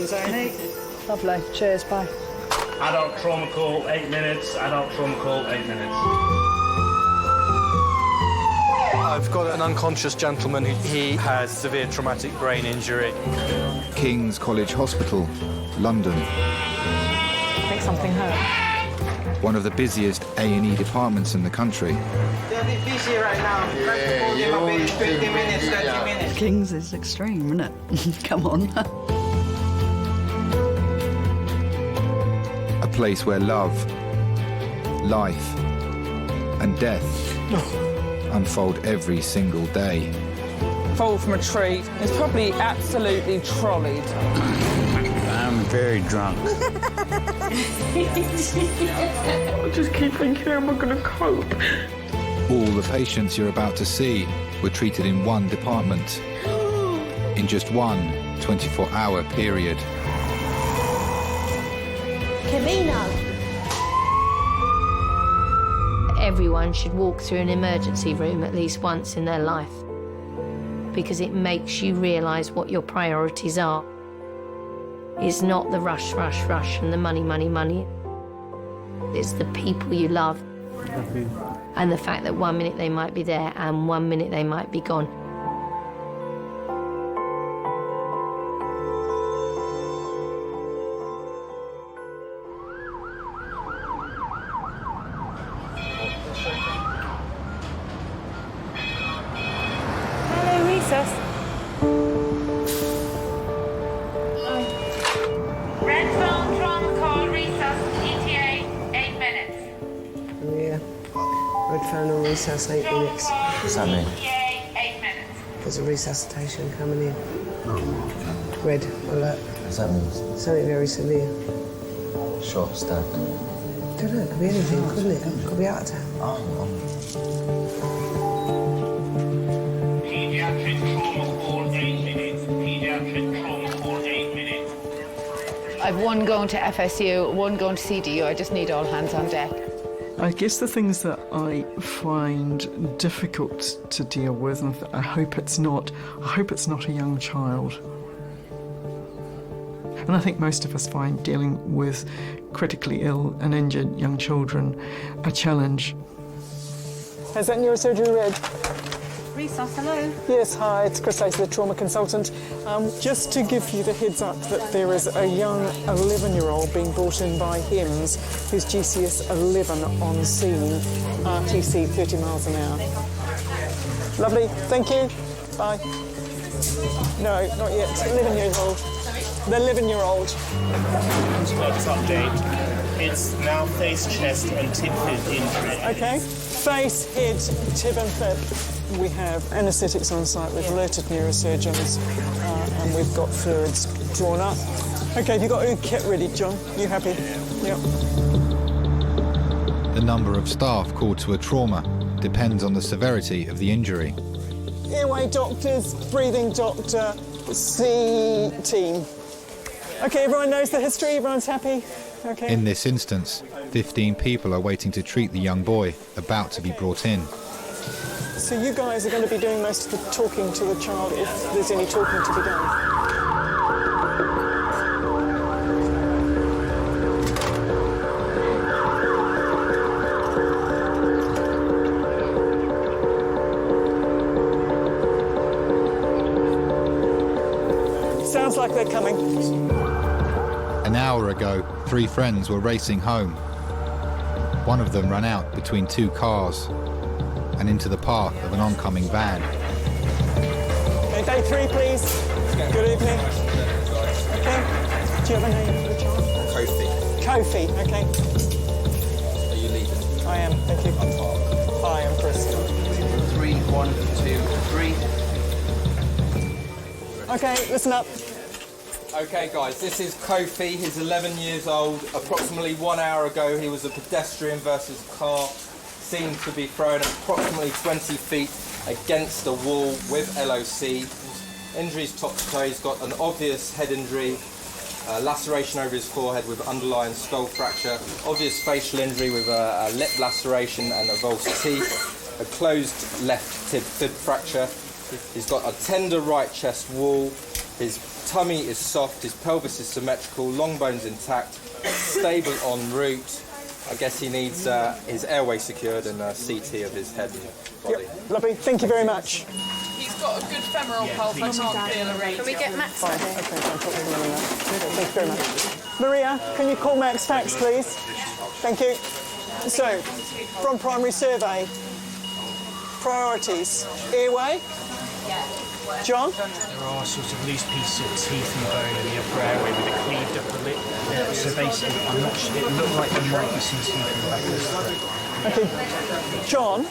Tony. Lovely. Cheers, bye. Adult trauma call, 8 minutes. Adult trauma call, 8 minutes. I've got an unconscious gentleman he has severe traumatic brain injury. King's College Hospital, London. I think something hurt. One of the busiest A&E departments in the country. They're a bit busy right now. Maybe 15 minutes, 30 minutes. King's is extreme, isn't it? Come on. A place where love, life, and death unfold every single day. Fall from a tree. It's probably absolutely trolleyed. I'm very drunk. I just keep thinking, how am I going to cope? All the patients you're about to see were treated in one department, in just one 24-hour period. Camino. Everyone should walk through an emergency room at least once in their life, because it makes you realise what your priorities are. It's not the rush, rush, rush and the money, money, money. It's the people you love and the fact that 1 minute they might be there and 1 minute they might be gone. Hello, Resus. Red phone trauma call, Resus, ETA, 8 minutes. Yeah. Red phone on recess, 8 Trauma minutes. call, What's that mean? ETA, 8 minutes. There's a resuscitation coming in. Red alert. What's that mean? Something very severe. Shot, stabbed. Don't know, it could be anything, couldn't it? Could be heart attack. Pediatric trauma call, 8 minutes. Pediatric trauma call, 8 minutes. I've one going to FSU, one going to CDU. I just need all hands on deck. I guess the things that I find difficult to deal with, and I hope it's not a young child. And I think most of us find dealing with critically ill and injured young children a challenge. Has that neurosurgery read? Resus, hello. Yes, hi, it's Chris, the trauma consultant. Just to give you the heads up that there is a young 11-year-old being brought in by HIMS who's GCS 11 on scene, RTC 30 miles an hour. Lovely, thank you. Bye. No, not yet. 11-year-old. The 11-year-old. Status update. It's now face, chest, and tib injury. Okay. Face, head, tib and fib. We have anaesthetics on site. We've alerted neurosurgeons and we've got fluids drawn up. OK, have you got your kit ready, John? You happy? Yep. The number of staff called to a trauma depends on the severity of the injury. Airway doctors, breathing doctor, C team. OK, everyone knows the history, everyone's happy? OK. In this instance, 15 people are waiting to treat the young boy about to be brought in. So you guys are going to be doing most of the talking to the child if there's any talking to be done? Sounds like they're coming. An hour ago, 3 friends were racing home. One of them ran out between 2 cars and into the path of an oncoming van. Okay, day 3, please. Good evening. Okay. Do you have a name for the child? Kofi. Kofi, okay. Are you leaving? I am, thank you. I'm Park. Hi, I'm Chris. 3, 1, 2, 3. Okay, listen up. Okay guys, this is Kofi, he's 11 years old. Approximately 1 hour ago he was a pedestrian versus car, seemed to be thrown approximately 20 feet against a wall with LOC. Injuries top to toe, he's got an obvious head injury, laceration over his forehead with underlying skull fracture, obvious facial injury with a lip laceration and avulsed teeth, a closed left tib fib fracture. He's got a tender right chest wall, His tummy is soft, his pelvis is symmetrical, long bones intact, stable en route. I guess he needs his airway secured and a CT of his head and body. Yep. Lovely, thank you very much. He's got a good femoral pulse. I can't feel a rate. Can we get Max? Fine, okay, I'll talk to them in a minute. Thank you very much. Maria, can you call Max Fax, please? Thank you. So, from primary survey, priorities, airway? John? There are sort of loose pieces of teeth and bone in the upper airway with a cleaved upper lip. So basically, I'm not sure, it looked like there might be some teeth in the back of the throat. Okay, John,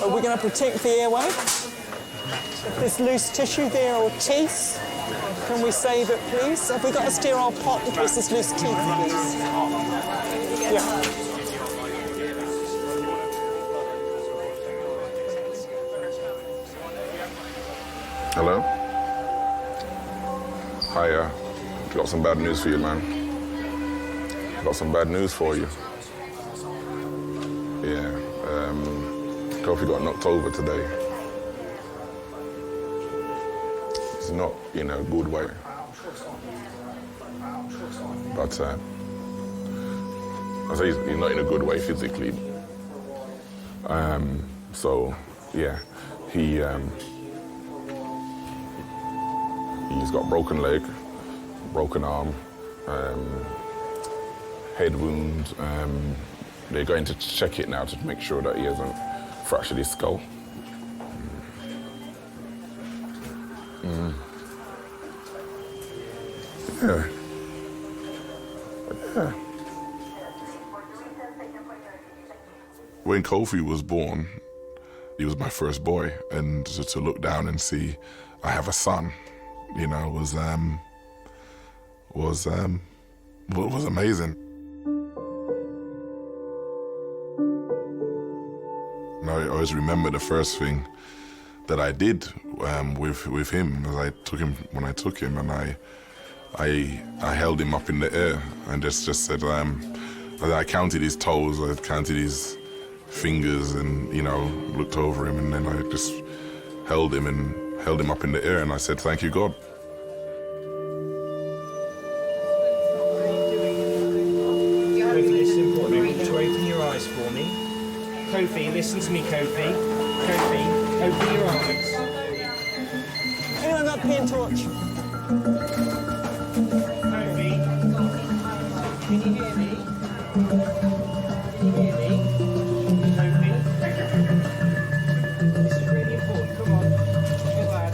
are we going to protect the airway? If there's loose tissue there or teeth, can we save it, please? Have we got a sterile pot in case there's loose teeth, please? Yeah. Hello? Hi, got some bad news for you, man. Got some bad news for you. Yeah, Kofi got knocked over today. It's not in a good way. But I say he's not in a good way physically. So, yeah, he's got broken leg, broken arm, head wound. They're going to check it now to make sure that he hasn't fractured his skull. Yeah. Yeah. When Kofi was born, he was my first boy, and to look down and see I have a son, you know, was amazing. And I always remember the first thing that I did with him, as I took him and I held him up in the air and just said, I counted his toes, I counted his fingers, and, you know, looked over him, and then I just held him up in the air, and I said, "Thank you, God." Kofi, this is important. I want you to open your eyes for me. Kofi, listen to me, Kofi. Kofi, open your eyes. Anyone got pen torch? Kofi, can you hear me? Can you hear me? Kofi, this is really important. Come on, good lad.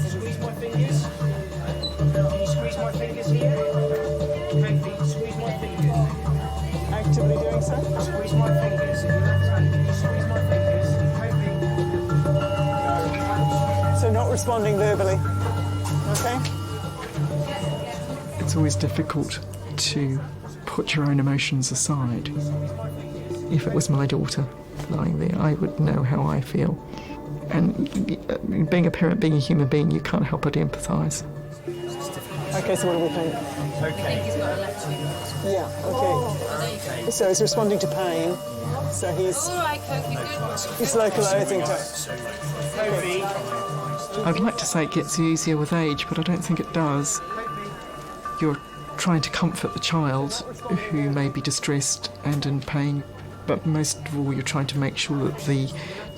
Squeeze my fingers. Can you squeeze my fingers here? Kofi, squeeze my fingers. Actively doing so? Squeeze my fingers. In your left hand, can you squeeze my fingers? Kofi. So not responding verbally. Okay? It's always difficult to put your own emotions aside. If it was my daughter lying there, I would know how I feel. And being a parent, being a human being, you can't help but empathise. Okay, so what do we think? Okay. Yeah, okay. So he's responding to pain. So he's localising to... I'd like to say it gets easier with age, but I don't think it does. You're trying to comfort the child who may be distressed and in pain, but most of all you're trying to make sure that the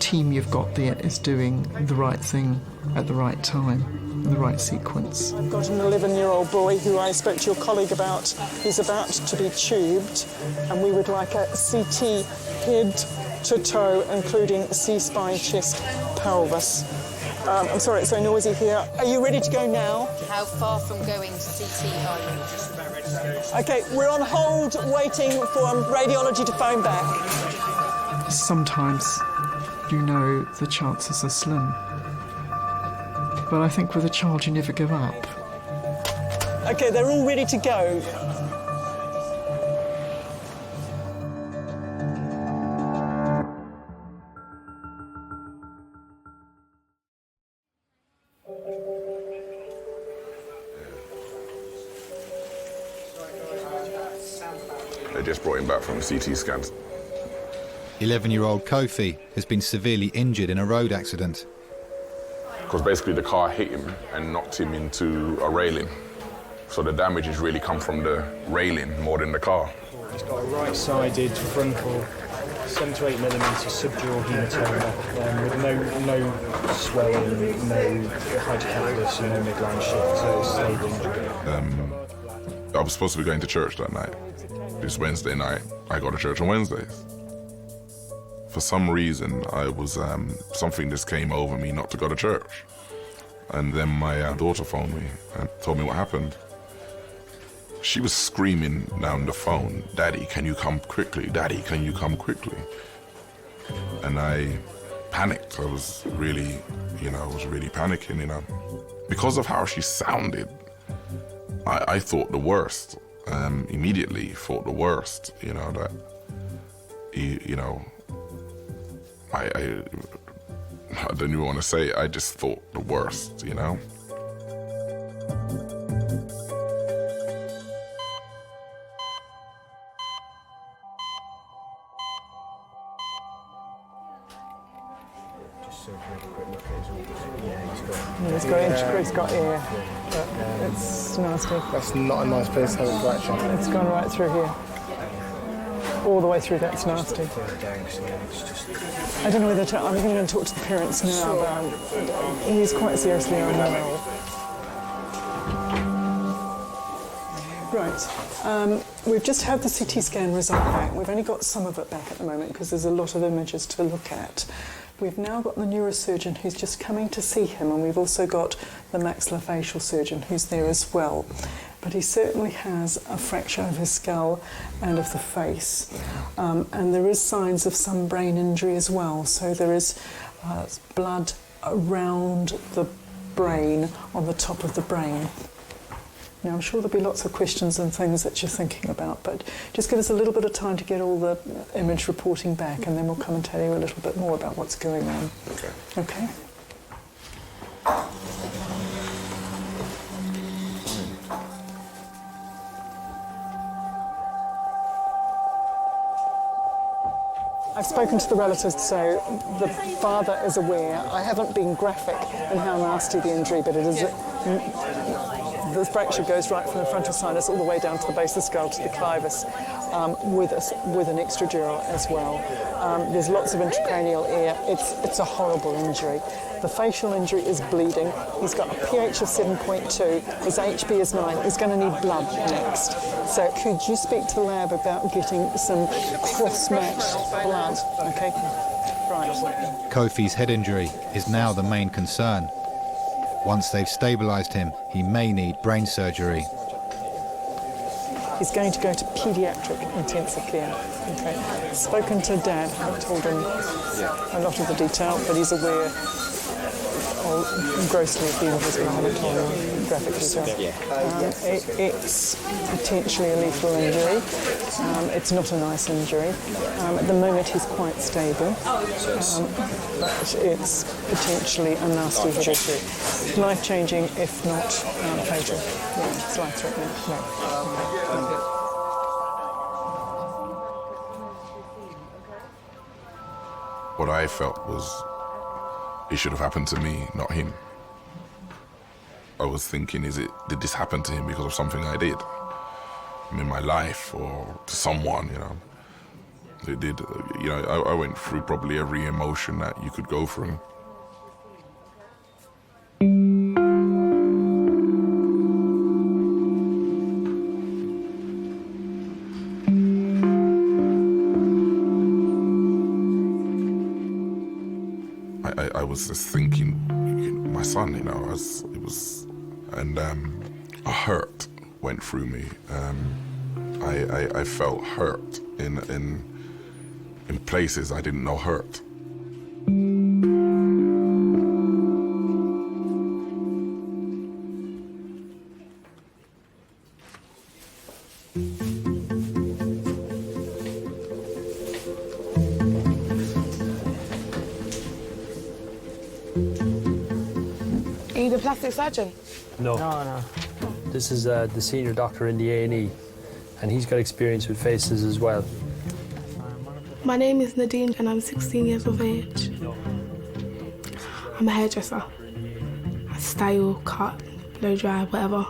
team you've got there is doing the right thing at the right time, in the right sequence. I've got an 11-year-old boy who I spoke to your colleague about. He's about to be tubed, and we would like a CT head to toe, including C-spine, chest, pelvis. I'm sorry, it's so noisy here. Are you ready to go now? How far from going to CT are you? Okay, we're on hold waiting for radiology to phone back. Sometimes you know the chances are slim. But I think with a child you never give up. Okay, they're all ready to go. They just brought him back from the CT scans. 11-year-old Kofi has been severely injured in a road accident. because basically the car hit him and knocked him into a railing. So the damage has really come from the railing more than the car. He's got a right-sided frontal 7 to 8 millimetre subdural hematoma with no swelling, no hydrocephalus and no midline shift, so it's stable injury. I was supposed to be going to church that night. This Wednesday night, I go to church on Wednesdays. For some reason, I was something just came over me not to go to church. And then my daughter phoned me and told me what happened. She was screaming down the phone, "Daddy, can you come quickly? Daddy, can you come quickly?" And I panicked. I was really panicking, Because of how she sounded, I thought the worst. Immediately thought the worst, that, I don't even want to say it, I just thought the worst, He's got air, but it's nasty. That's not a nice place to have a fracture. It's gone right through here. All the way through, that's nasty. I don't know whether I'm going to talk to the parents now, but he's quite seriously unwell. Right, we've just had the CT scan result back. We've only got some of it back at the moment because there's a lot of images to look at. We've now got the neurosurgeon who's just coming to see him, and we've also got the maxillofacial surgeon who's there as well. But he certainly has a fracture of his skull and of the face. And there is signs of some brain injury as well. So there is blood around the brain, on the top of the brain. Now, I'm sure there'll be lots of questions and things that you're thinking about, but just give us a little bit of time to get all the image reporting back, and then we'll come and tell you a little bit more about what's going on. Okay? I've spoken to the relatives, so the father is aware. I haven't been graphic in how nasty the injury, but it is. The fracture goes right from the frontal sinus all the way down to the base of the skull to the clivus, with an extradural as well. There's lots of intracranial air. It's a horrible injury. The facial injury is bleeding. He's got a pH of 7.2. His HB is 9. He's going to need blood next. So could you speak to the lab about getting some cross-matched blood? Okay, right. Kofi's head injury is now the main concern. Once they've stabilised him, he may need brain surgery. He's going to go to paediatric intensive care. Okay. Spoken to Dad. I've told him a lot of the detail, but he's aware grossly of the injuries, but I haven't told him graphic detail. It's potentially a lethal injury. It's not a nice injury. At the moment he's quite stable, but it's potentially a nasty head injury. Life-changing, if not fatal. Yeah, it's life-threatening. No. What I felt was it should have happened to me, not him. I was thinking, did this happen to him because of something I did in my life or to someone, It did, I went through probably every emotion that you could go through. I was just thinking, my son, a hurt went through me. I felt hurt in places I didn't know hurt. Are you the plastic surgeon? No. No. This is the senior doctor in the A&E, and he's got experience with faces as well. My name is Nadine, and I'm 16 years of age. I'm a hairdresser. style, cut, blow dry, whatever.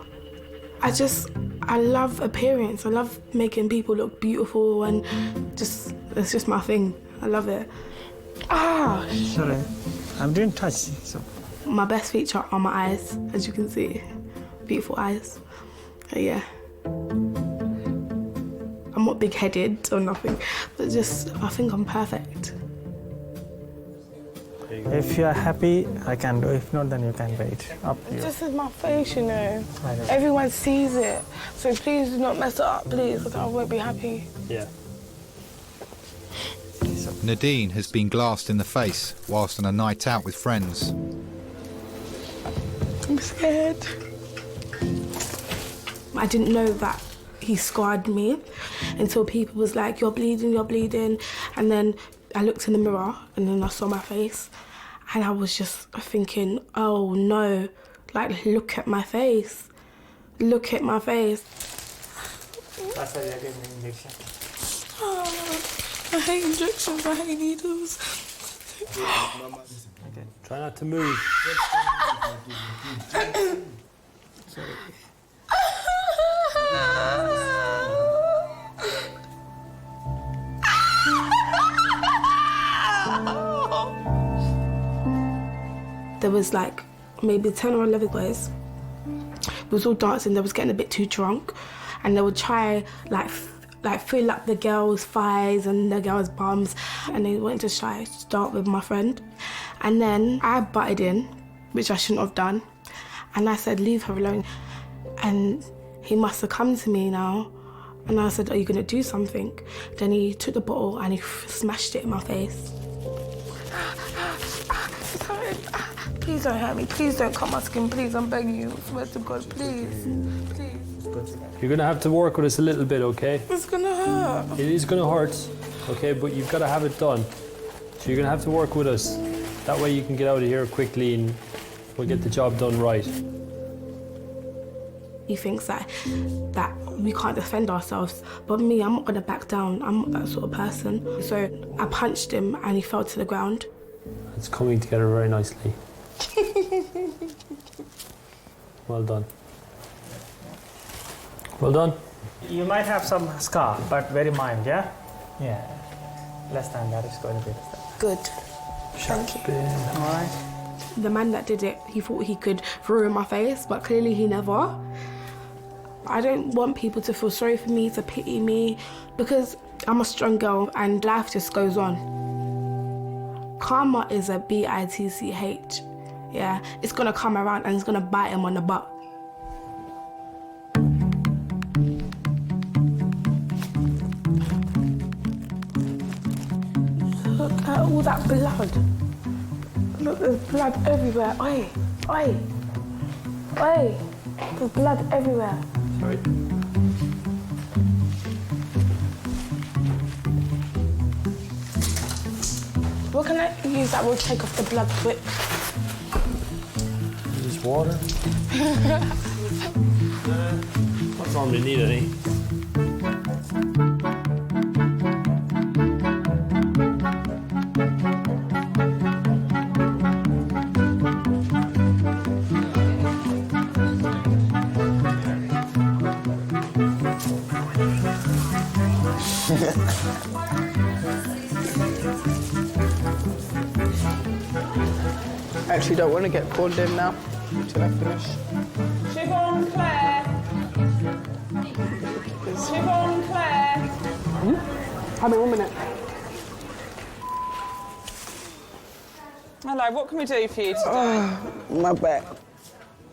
I love appearance. I love making people look beautiful and it's just my thing. I love it. Ah! Sorry, I'm doing touch. So. My best feature are my eyes, as you can see. Beautiful eyes. Yeah. I'm not big-headed or nothing, but I think I'm perfect. If you're happy, I can do. If not, then you can wait. Up to you. This is my face, you know. Everyone sees it. So please do not mess it up, please, because I won't be happy. Yeah. Nadine has been glassed in the face whilst on a night out with friends. I'm scared. I didn't know that he scarred me until people was like, you're bleeding, you're bleeding. And then I looked in the mirror and then I saw my face and I was just thinking, oh no, like look at my face. Look at my face. That's why you're getting an injection. Oh, I hate injections, I hate needles. Okay. Try not to move. Sorry. There was like maybe 10 or 11 boys. We was all dancing, they was getting a bit too drunk and they would try like fill up the girls' thighs and the girls' bums and they wanted to start with my friend. And then I butted in, which I shouldn't have done, and I said, leave her alone. And he must have come to me now and I said, are you gonna do something? Then he took the bottle and he smashed it in my face. Please don't hurt me, please don't cut my skin, please, I'm begging you, I swear to God, please, please. You're gonna have to work with us a little bit, okay? It's gonna hurt. It is gonna hurt, okay, but you've gotta have it done. So you're gonna have to work with us. That way you can get out of here quickly and we'll get the job done right. He thinks that we can't defend ourselves, but me, I'm not gonna back down. I'm not that sort of person. So I punched him and he fell to the ground. It's coming together very nicely. Well done. Well done. You might have some scar, but very mild, yeah? Yeah. Less than that, it's going to be less than that. Good. Thank you. All right. The man that did it, he thought he could ruin my face, but clearly he never. I don't want people to feel sorry for me, to pity me, because I'm a strong girl and life just goes on. Karma is a B-I-T-C-H. Yeah, it's gonna come around and it's gonna bite him on the butt. Look at all that blood. Look, there's blood everywhere. Oi, oi, oi. There's blood everywhere. Sorry. What can I use that will take off the blood quick? Just water. Don't normally need any. I actually don't want to get called in now until I finish. Siobhan Claire. Siobhan Claire. Hold on 1 minute. Hello, what can we do for you today? My back.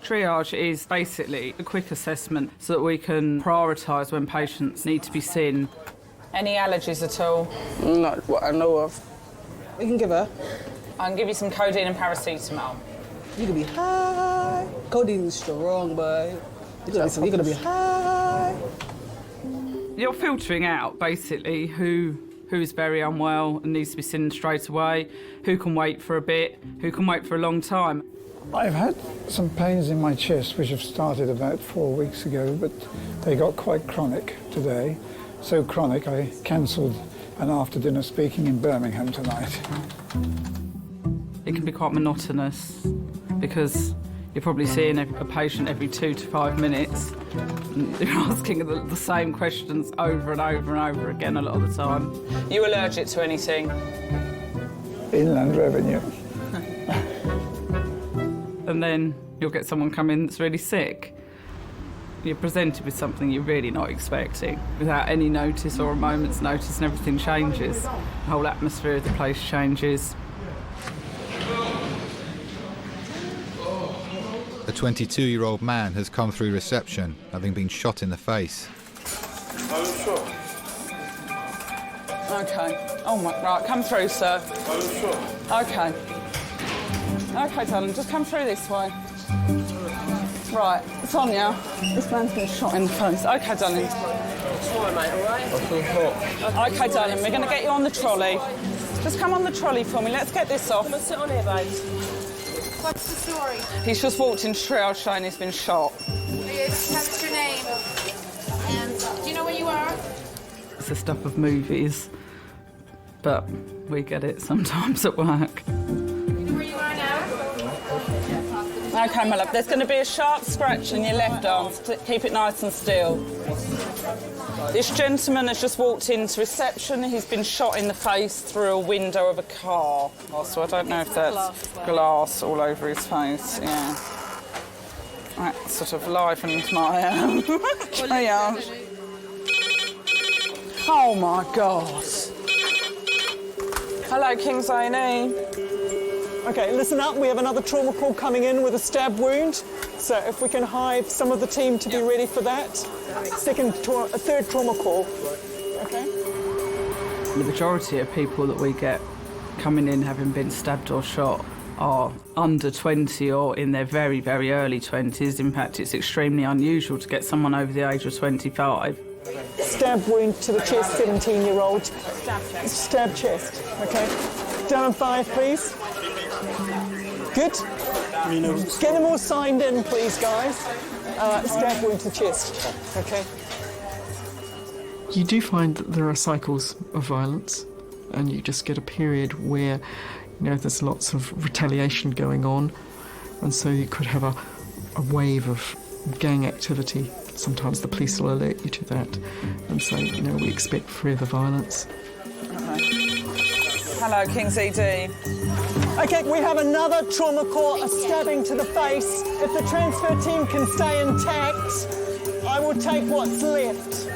Triage is basically a quick assessment so that we can prioritise when patients need to be seen. Any allergies at all? Not what I know of. We can give her. I can give you some codeine and paracetamol. You can be high. Codeine's strong, boy. You're gonna be high. You're filtering out basically who is very unwell and needs to be seen straight away, who can wait for a bit, who can wait for a long time. I've had some pains in my chest which have started about 4 weeks ago, but they got quite chronic today. So chronic I cancelled an after-dinner speaking in Birmingham tonight. It can be quite monotonous because You're probably seeing a patient every 2 to 5 minutes. And you're asking the same questions over and over and over again a lot of the time. You allergic to anything? Inland revenue. And then you'll get someone come in that's really sick. You're presented with something you're really not expecting. Without any notice or a moment's notice, and everything changes. The whole atmosphere of the place changes. A 22-year-old man has come through reception, having been shot in the face. Oh, sure. OK. Oh, my... Right, come through, sir. Oh, sure. OK. OK, darling, just come through this way. Right, Sonia, this man's been shot in the face. OK, darling. All right, mate, all right? I feel hot. OK, darling, we're going to get you on the trolley. Just come on the trolley for me. Let's get this off. Let's sit on here, babe. What's the story? He's just walked into triage saying he's been shot. What's your name? And do you know where you are? It's the stuff of movies, but we get it sometimes at work. You know where you are now? OK, my love, there's going to be a sharp scratch in your left arm. Keep it nice and still. This gentleman has just walked into reception. He's been shot in the face through a window of a car. So I don't know if that's glass all over his face, yeah. That sort of livened my triage. Oh, my God. Hello, King's A&E. OK, listen up. We have another trauma call coming in with a stab wound. So if we can hide some of the team to be ready for that. Third trauma call. OK? The majority of people that we get coming in having been stabbed or shot are under 20 or in their very, very early 20s. In fact, it's extremely unusual to get someone over the age of 25. Stab wound to the chest, 17-year-old. Stab chest. OK. Down on 5, please. Good. Get them all signed in, please, guys. Stab wound to the chest. OK. You do find that there are cycles of violence, and you just get a period where, there's lots of retaliation going on, and so you could have a wave of gang activity. Sometimes the police will alert you to that, and so, we expect further violence. Hello, King's ED. OK, we have another trauma call, a stabbing to the face. If the transfer team can stay intact, I will take what's left.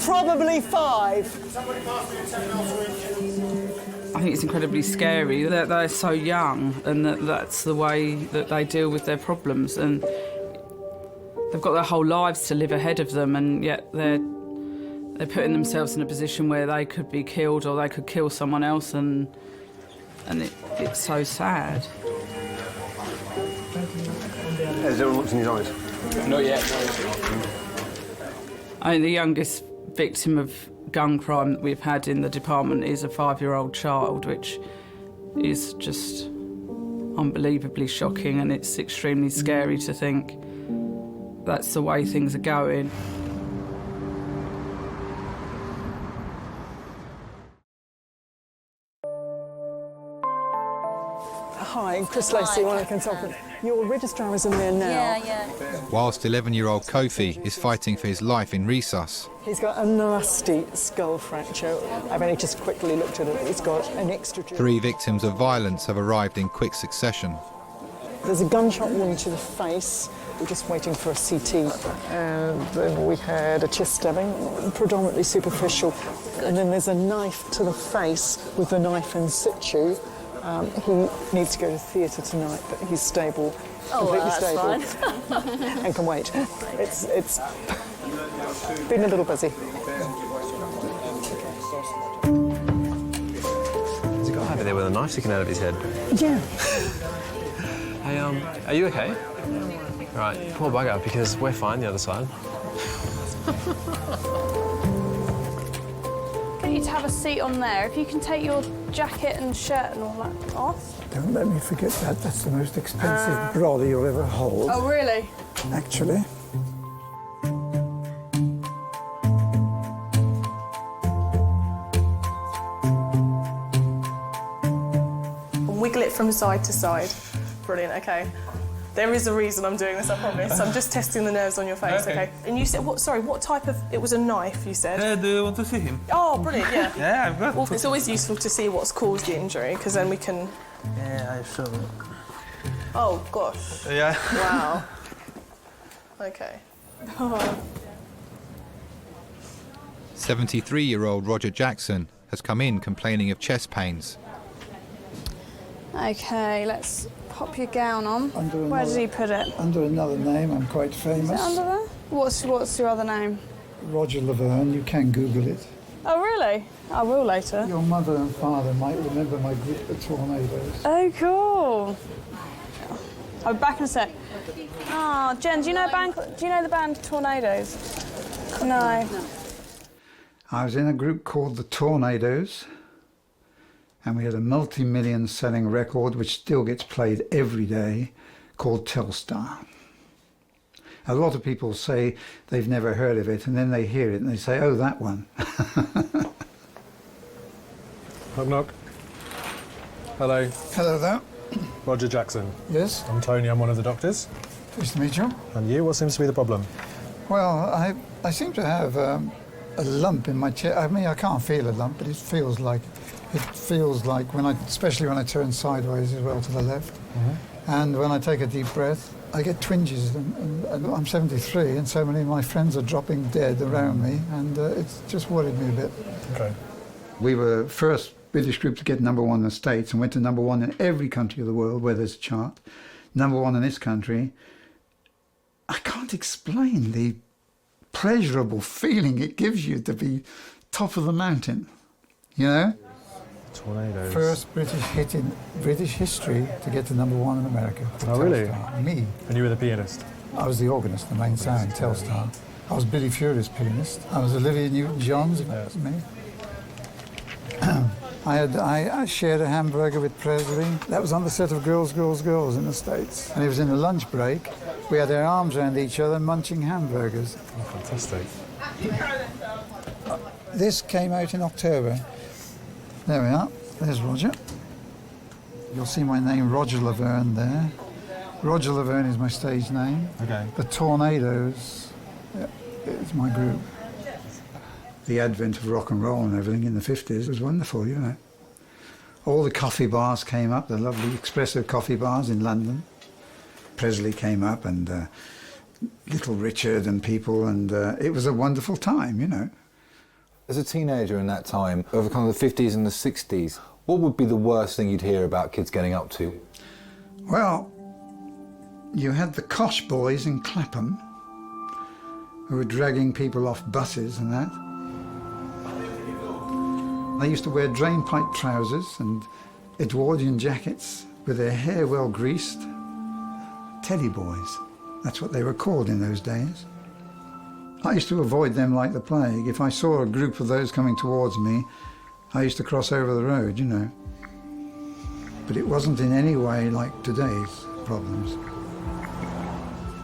Probably 5. I think it's incredibly scary that they're so young and that's the way that they deal with their problems, and they've got their whole lives to live ahead of them, and yet they're putting themselves in a position where they could be killed or they could kill someone else, and it's so sad. Has everyone looked in his eyes? Not yet. I mean, the youngest victim of gun crime that we've had in the department is a 5-year-old child, which is just unbelievably shocking, and it's extremely scary to think that's the way things are going. Hi, Chris Lacey, one of the consultants. Your registrar is in there now. Yeah. Whilst 11-year-old Kofi is fighting for his life in Resus. He's got a nasty skull fracture. I've only just quickly looked at it. He's got an extra... 3 victims of violence have arrived in quick succession. There's a gunshot wound to the face. We're just waiting for a CT. And then we had a chest stabbing, predominantly superficial. And then there's a knife to the face with the knife in situ. He needs to go to theatre tonight, but he's stable, completely stable, Fine. and can wait. It's been a little busy. There's a guy over there with a knife sticking out of his head. Yeah. Hey, are you okay? Right, poor bugger, because we're fine the other side. Get you to have a seat on there. If you can take your jacket and shirt and all that off. Don't let me forget that. That's the most expensive brolly you'll ever hold. Oh, really? Actually. And wiggle it from side to side. Brilliant, okay. There is a reason I'm doing this, I promise. I'm just testing the nerves on your face, okay? And you said, what type of... It was a knife, you said? Do you want to see him? Oh, brilliant, yeah. Yeah, I've got... Well, it's always useful to see what's caused the injury, because then we can... Yeah, I saw it. Oh, gosh. Yeah. Wow. Okay. Oh. 73-year-old Roger Jackson has come in complaining of chest pains. Okay, let's pop your gown on. Where did he put it? Under another name, I'm quite famous. Is it under there? What's your other name? Roger Laverne, you can Google it. Oh, really? I will later. Your mother and father might remember my group, the Tornadoes. Oh, cool. I'll be back in a sec. Oh, Jen, do you know the band Tornadoes? No. I was in a group called the Tornadoes, and we had a multi-million selling record which still gets played every day called Telstar. A lot of people say they've never heard of it, and then they hear it and they say, oh, that one. Knock, knock. Hello. Hello there. Roger Jackson. Yes? I'm Tony, I'm one of the doctors. Nice to meet you. And you, what seems to be the problem? Well, I seem to have a lump in my chest. I mean, I can't feel a lump, but it feels like especially when I turn sideways as well to the left. And when I take a deep breath, I get twinges. And I'm 73, and so many of my friends are dropping dead around me, and it's just worried me a bit. Okay. We were first British group to get #1 in the States and went to #1 in every country of the world where there's a chart. #1 in this country. I can't explain the pleasurable feeling it gives you to be top of the mountain, you know? Tornadoes. First British hit in British history to get to #1 in America. Oh, really? Telstar. Me. And you were the pianist? I was the organist, the main sound, Telstar. I was Billy Furier's pianist. I was Olivia Newton-John's, that was me. I shared a hamburger with Presley. That was on the set of Girls, Girls, Girls in the States. And it was in a lunch break. We had our arms around each other munching hamburgers. Oh, fantastic. This came out in October. There we are. There's Roger. You'll see my name, Roger Laverne, there. Roger Laverne is my stage name. Okay. The Tornadoes is my group. The advent of rock and roll and everything in the 50s was wonderful, you know. All the coffee bars came up, the lovely espresso coffee bars in London. Presley came up, and Little Richard and people, and it was a wonderful time, you know. As a teenager in that time, over kind of the 50s and the 60s, what would be the worst thing you'd hear about kids getting up to? Well, you had the Kosh boys in Clapham, who were dragging people off buses and that. They used to wear drainpipe trousers and Edwardian jackets with their hair well greased. Teddy boys, that's what they were called in those days. I used to avoid them like the plague. If I saw a group of those coming towards me, I used to cross over the road, you know. But it wasn't in any way like today's problems.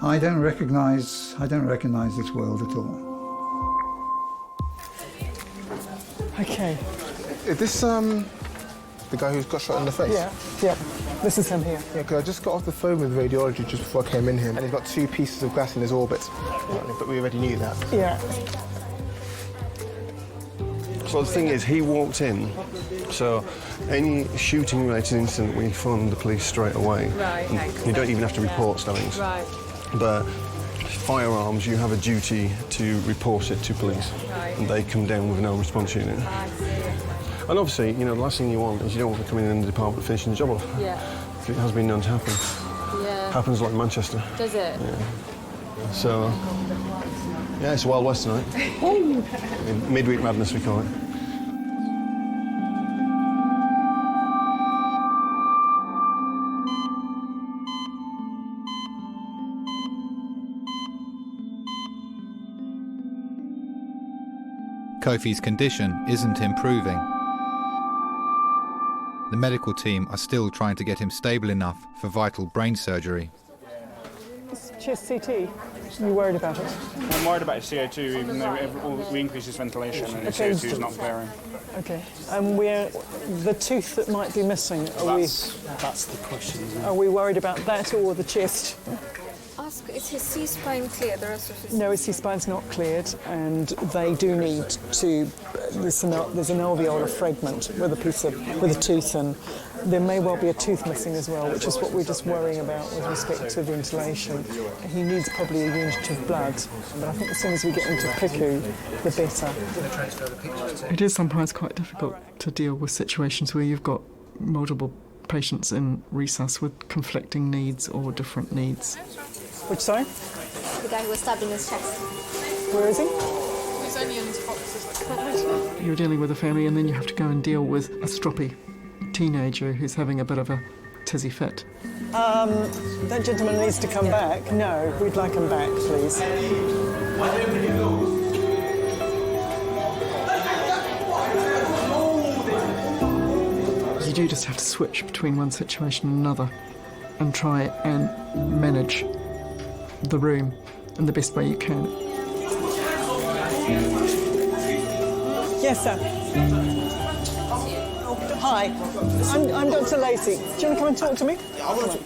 I don't recognise this world at all. Okay. Is this the guy who's got shot in the face? Yeah. This is him here. Yeah, because I just got off the phone with radiology just before I came in here, and he's got 2 pieces of glass in his orbit. But we already knew that. Yeah. So the thing is, he walked in, so any shooting-related incident, we phone the police straight away. Right, okay. You don't even have to report stabbings. Right. But firearms, you have a duty to report it to police. Right. And they come down with no response unit. I see. And obviously, you know, the last thing you want is you don't want to come in the department finishing the job off. Yeah. It has been known to happen. Yeah. Happens like Manchester. Does it? Yeah. So, yeah, it's Wild West tonight. Midweek madness, we call it. Kofi's condition isn't improving. The medical team are still trying to get him stable enough for vital brain surgery. It's chest CT. You worried about it? I'm worried about his CO2, even though we increase his ventilation and his CO2 is not clearing. Okay. And the tooth that might be missing, That's the question, isn't it? are we worried about that or the chest? Ask, is his C-spine clear? The rest of his... No, his C-spine's not cleared, and they do need to. There's an alveolar fragment with a tooth, and there may well be a tooth missing as well, which is what we're just worrying about with respect to ventilation. He needs probably a unit of blood, but I think as soon as we get into PICU, the better. It is sometimes quite difficult to deal with situations where you've got multiple patients in resus with conflicting needs or different needs. Which, sorry? The guy who was stabbed in his chest. Where is he? He's only in his boxes. You're dealing with a family and then you have to go and deal with a stroppy teenager who's having a bit of a tizzy fit. That gentleman needs to come back. No, we'd like him back, please. You do just have to switch between one situation and another and try and manage the room in the best way you can. Yes, sir. Hi, I'm Dr. Lacey. Do you want to come and talk to me?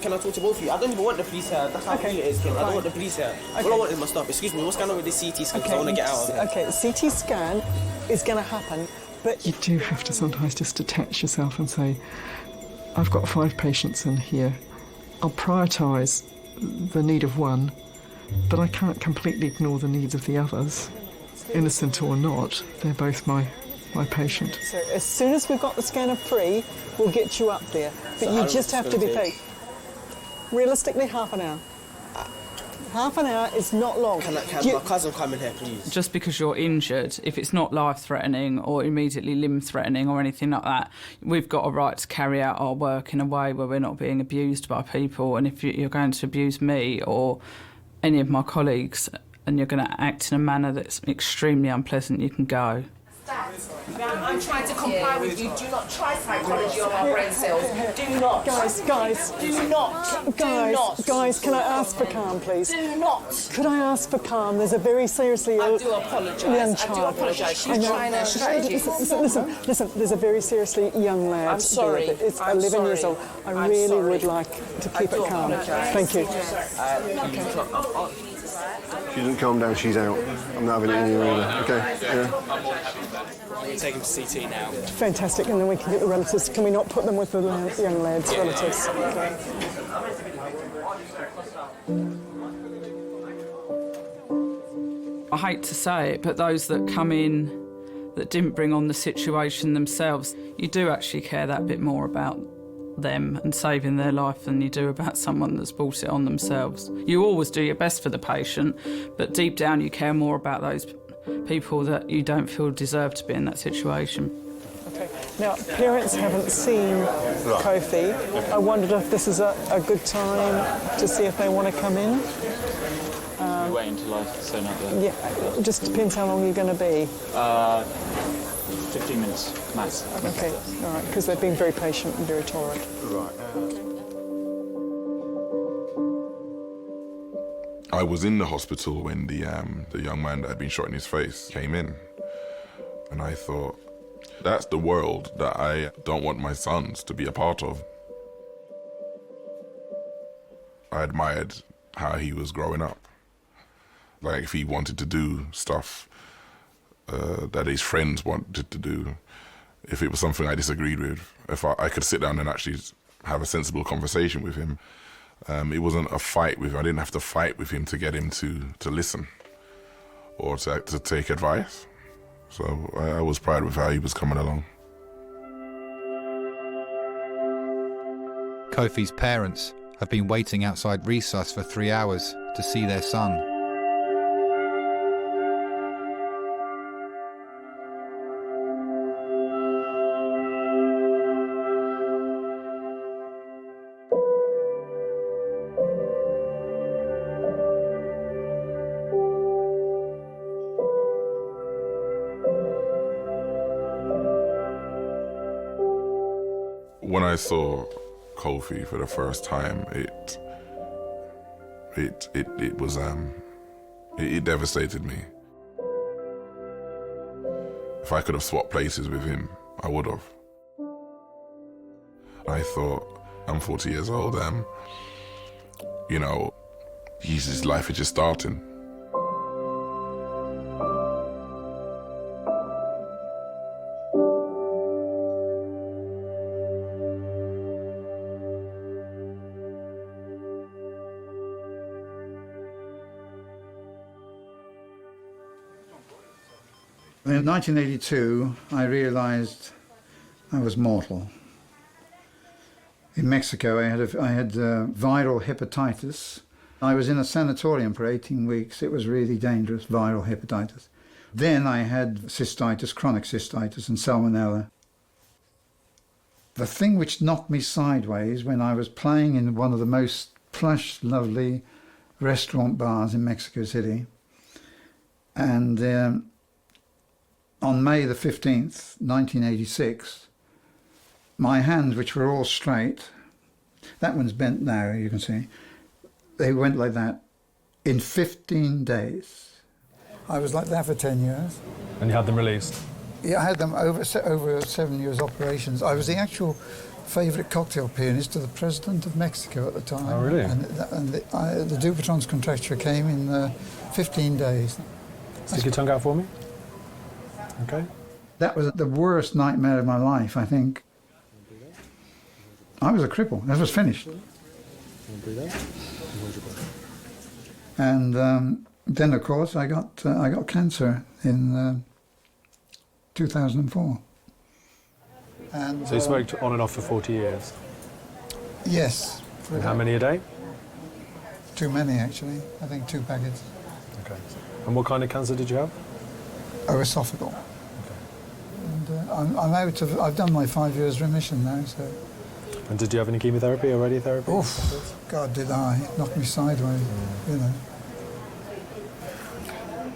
Can I talk to both of you? I don't even want the police here. That's how cool it is, Kim. I don't want the police here. Okay. All I want is my stuff. Excuse me, what's going on with this CT scan? I want to get out of here. Okay, CT scan is going to happen, but... You do have to sometimes just detach yourself and say, I've got 5 patients in here. I'll prioritise the need of one, but I can't completely ignore the needs of the others. Innocent or not, they're both my patient. So as soon as we've got the scanner free, we'll get you up there. But So you how just long have is to this be gonna patient. Realistically, half an hour. Half an hour is not long. Can my cousin come in here, please? Just because you're injured, if it's not life-threatening or immediately limb-threatening or anything like that, we've got a right to carry out our work in a way where we're not being abused by people. And if you're going to abuse me or any of my colleagues and you're going to act in a manner that's extremely unpleasant, you can go. I'm trying to comply with you. Do not try psychology on our brain cells. Do not. Guys. Do not. Guys, can I ask for calm, please? Do not. Could I ask for calm? There's a very seriously ill I do apologise. young I child. do apologise. She's trying her strategy. Listen, there's a very seriously young lad. I'm sorry. There. It's I'm 11 years sorry. old. I I'm really sorry. would like to keep I do it calm. apologise. Thank you. She doesn't calm down, she's out. I'm not having it in here either. Okay? Yeah. I'm going to take him to CT now. Fantastic, and then we can get the relatives. Can we not put them with the young lad's relatives? I hate to say it, but those that come in that didn't bring on the situation themselves, you do actually care that bit more about them and saving their life than you do about someone that's brought it on themselves. You always do your best for the patient, but deep down you care more about those people that you don't feel deserve to be in that situation. Okay. Now, parents haven't seen Kofi. I wondered if this is a good time to see if they want to come in. You wait until I turn up there? Yeah, it just depends how long you're going to be. 15 minutes, max. Okay, all right, because they've been very patient and very tolerant. Right. I was in the hospital when the young man that had been shot in his face came in, and I thought, that's the world that I don't want my sons to be a part of. I admired how he was growing up. Like, if he wanted to do stuff that his friends wanted to do, if it was something I disagreed with, if I could sit down and actually have a sensible conversation with him. It wasn't a fight with him. I didn't have to fight with him to get him to listen or to take advice. So I was proud of how he was coming along. Kofi's parents have been waiting outside Resus for 3 hours to see their son. When I saw Kofi for the first time, it devastated me. If I could have swapped places with him, I would have. I thought, I'm 40 years old, you know, his life is just starting. In 1982, I realized I was mortal. In Mexico, I had viral hepatitis. I was in a sanatorium for 18 weeks. It was really dangerous, viral hepatitis. Then I had cystitis, chronic cystitis, and salmonella. The thing which knocked me sideways when I was playing in one of the most plush, lovely restaurant bars in Mexico City, and on May the 15th, 1986, my hands, which were all straight, that one's bent now, you can see, they went like that in 15 days. I was like that for 10 years. And you had them released? Yeah, I had them over 7 years operations. I was the actual favourite cocktail pianist of the President of Mexico at the time. Oh, really? And the Dupuytren's contracture came in 15 days. Stick your tongue out for me. Okay. That was the worst nightmare of my life, I think. I was a cripple. That was finished. And then, of course, I got cancer in 2004. And, so you smoked on and off for 40 years? Yes. And how many a day? Too many, actually. I think 2 packets. Okay. And what kind of cancer did you have? Esophageal. Okay. And I'm out of. I've done my 5 years remission now. So. And did you have any chemotherapy or radiotherapy? Oof! God, did I? Knocked me sideways. You know.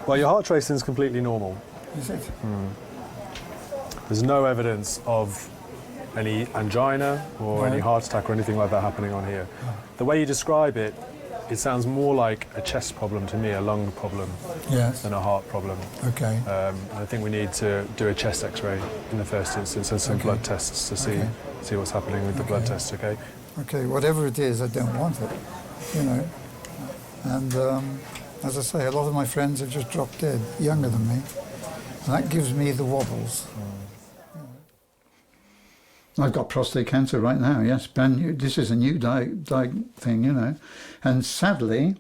Well, your heart racing is completely normal. Is it? There's no evidence of any angina or any heart attack or anything like that happening on here. The way you describe it, it sounds more like a chest problem to me, a lung problem, than a heart problem. Okay. I think we need to do a chest X-ray in the first instance and some blood tests to see what's happening with the blood tests. Okay. Okay. Whatever it is, I don't want it. You know. And as I say, a lot of my friends have just dropped dead, younger than me, and that gives me the wobbles. I've got prostate cancer right now, yes, brand new. This is a new thing, you know. And sadly,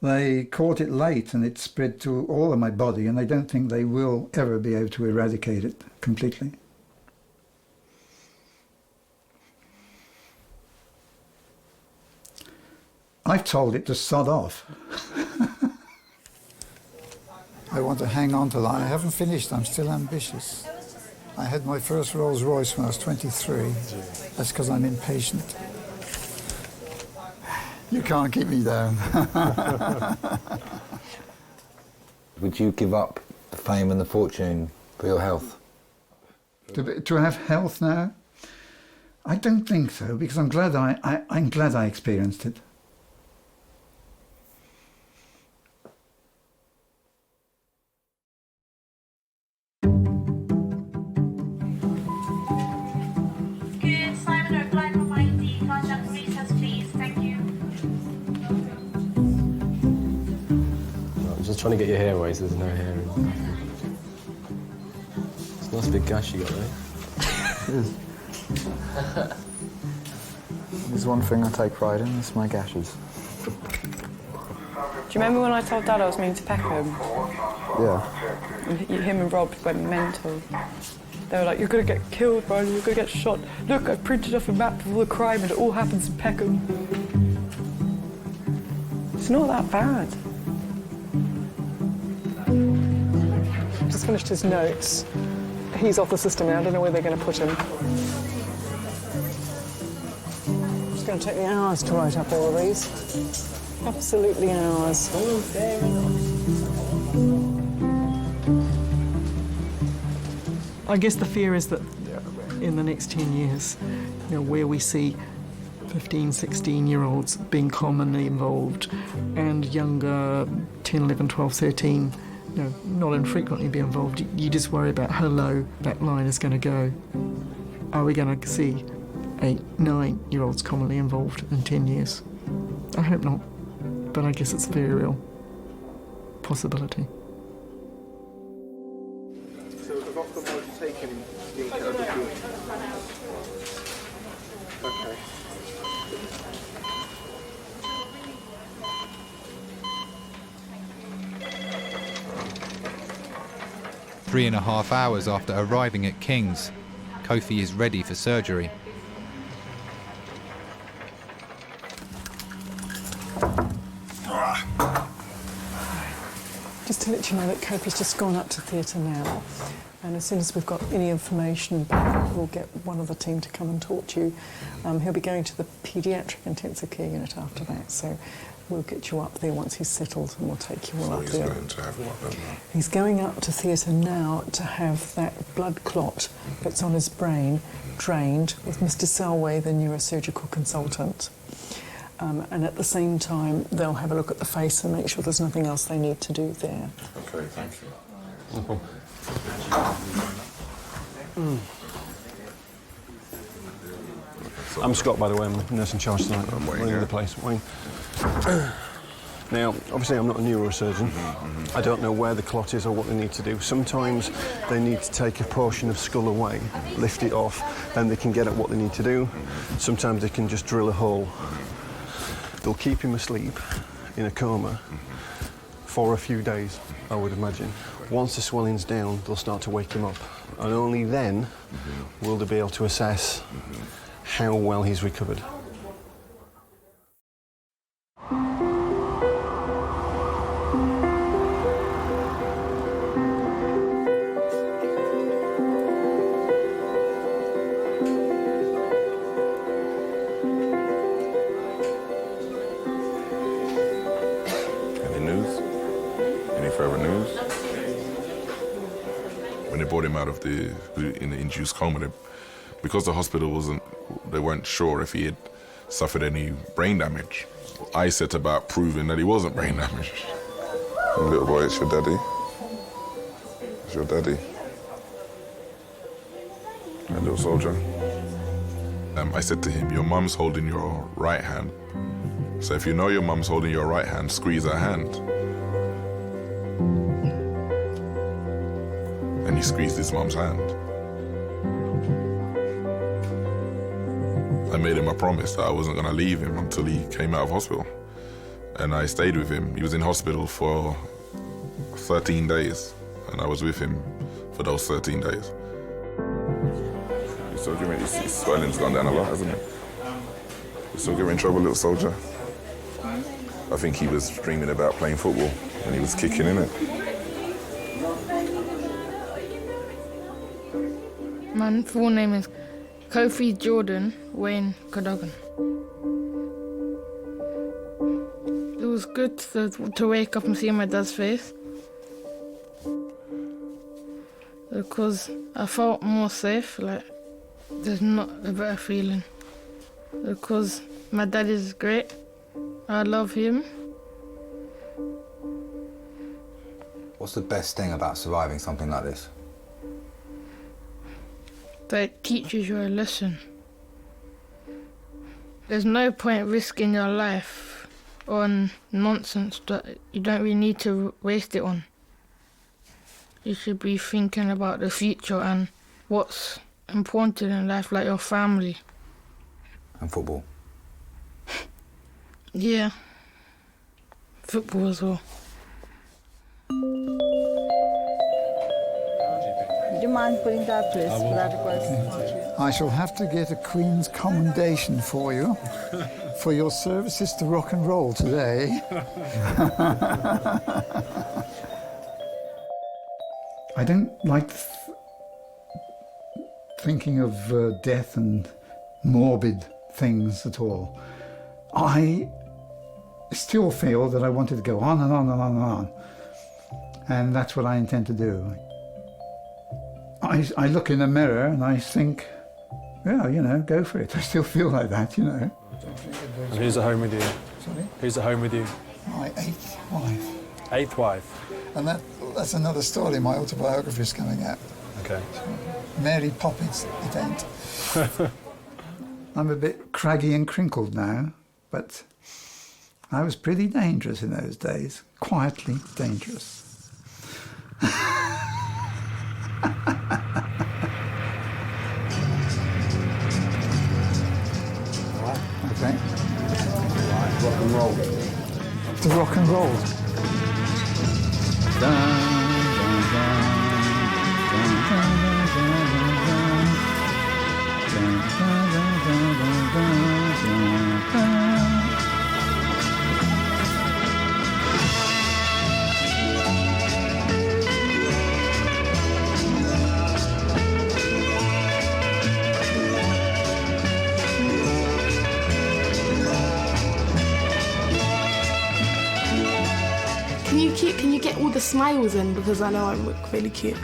they caught it late and it spread to all of my body, and they don't think they will ever be able to eradicate it completely. I've told it to sod off. I want to hang on to that. I haven't finished, I'm still ambitious. I had my first Rolls Royce when I was 23. That's because I'm impatient. You can't keep me down. Would you give up the fame and the fortune for your health? To have health now? I don't think so, because I'm glad I experienced it. Trying to get your hair away so there's no hair in. It's a nice big gash you got there. There's one thing I take pride in, it's my gashes. Do you remember when I told Dad I was moving to Peckham? Yeah. And him and Rob went mental. They were like, "You're gonna get killed, Brian, you're gonna get shot. Look, I printed off a map of all the crime and it all happens in Peckham." It's not that bad. Just finished his notes. He's off the system now. I don't know where they're going to put him. It's going to take me hours to write up all of these. Absolutely hours. I guess the fear is that in the next 10 years, you know, where we see 15, 16-year-olds being commonly involved and younger 10, 11, 12, 13 not infrequently be involved. You just worry about how low that line is going to go. Are we going to see 8, 9-year-olds commonly involved in 10 years? I hope not, but I guess it's a very real possibility. So the doctor won't take him Okay. 3.5 hours after arriving at King's, Kofi is ready for surgery. Just to let you know that Kofi's just gone up to theatre now, and as soon as we've got any information back, we'll get one of the team to come and talk to you. He'll be going to the paediatric intensive care unit after that, so we'll get you up there once he's settled and we'll take you all up there. Going to have what then? He's going up to theatre now to have that blood clot that's on his brain drained with Mr. Selway, the neurosurgical consultant. And at the same time, they'll have a look at the face and make sure there's nothing else they need to do there. Okay, thank you. No problem. I'm Scott, by the way. I'm nurse in charge tonight. I'm running the place. Wayne. Now, obviously, I'm not a neurosurgeon. I don't know where the clot is or what they need to do. Sometimes they need to take a portion of skull away, lift it off, then they can get at what they need to do. Sometimes they can just drill a hole. They'll keep him asleep in a coma for a few days, I would imagine. Once the swelling's down, they'll start to wake him up. And only then will they be able to assess how well he's recovered. Any news? Any further news? When they brought him out of in the induced coma, because the hospital they weren't sure if he had suffered any brain damage. I set about proving that he wasn't brain damaged. Little boy, it's your daddy. It's your daddy. That little soldier. I said to him, your mum's holding your right hand. So if you know your mum's holding your right hand, squeeze her hand. And he squeezed his mum's hand. I made him a promise that I wasn't going to leave him until he came out of hospital. And I stayed with him. He was in hospital for 13 days, and I was with him for those 13 days. You're still giving, his swelling's gone down a lot, hasn't it? You're still giving trouble, little soldier? I think he was dreaming about playing football, and he was kicking in it. My full name is Kofi Jordan Wayne Cadogan. It was good to wake up and see my dad's face, because I felt more safe, like there's not a better feeling, because my dad is great, I love him. What's the best thing about surviving something like this? That it teaches you a lesson. There's no point risking your life on nonsense that you don't really need to waste it on. You should be thinking about the future and what's important in life, like your family. And football? Yeah. Football as well. Do you mind putting that, please, for that request? I shall have to get a Queen's commendation for you for your services to rock and roll today. I don't like thinking of death and morbid things at all. I still feel that I wanted to go on and on and on and on, and that's what I intend to do. I look in the mirror and I think, yeah, you know, go for it. I still feel like that, you know. And who's at home with you? Sorry? Who's at home with you? My 8th wife. 8th wife? And that's another story. My autobiography is coming out. Okay. Mary Poppins, it ain't. I'm a bit craggy and crinkled now, but I was pretty dangerous in those days. Quietly dangerous. Okay. Rock and roll. To rock and roll. Can you get all the smiles in, because I know I look really cute.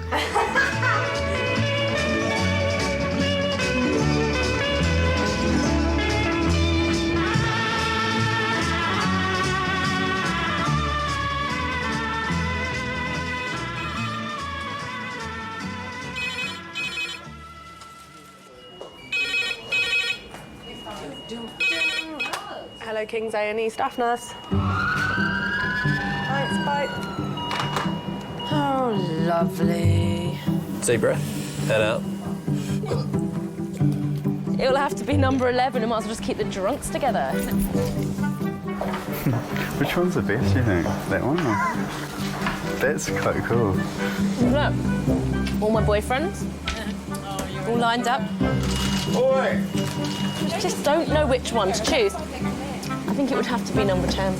Hello, King's A&E staff nurse. Thanks, bye. Oh, lovely. Deep breath. Head out. It'll have to be number 11. We might as well just keep the drunks together. Which one's the best, you think? That one? Or? That's quite cool. Look, all my boyfriends, all lined up. Oi! Just don't know which one to choose. I think it would have to be number 10.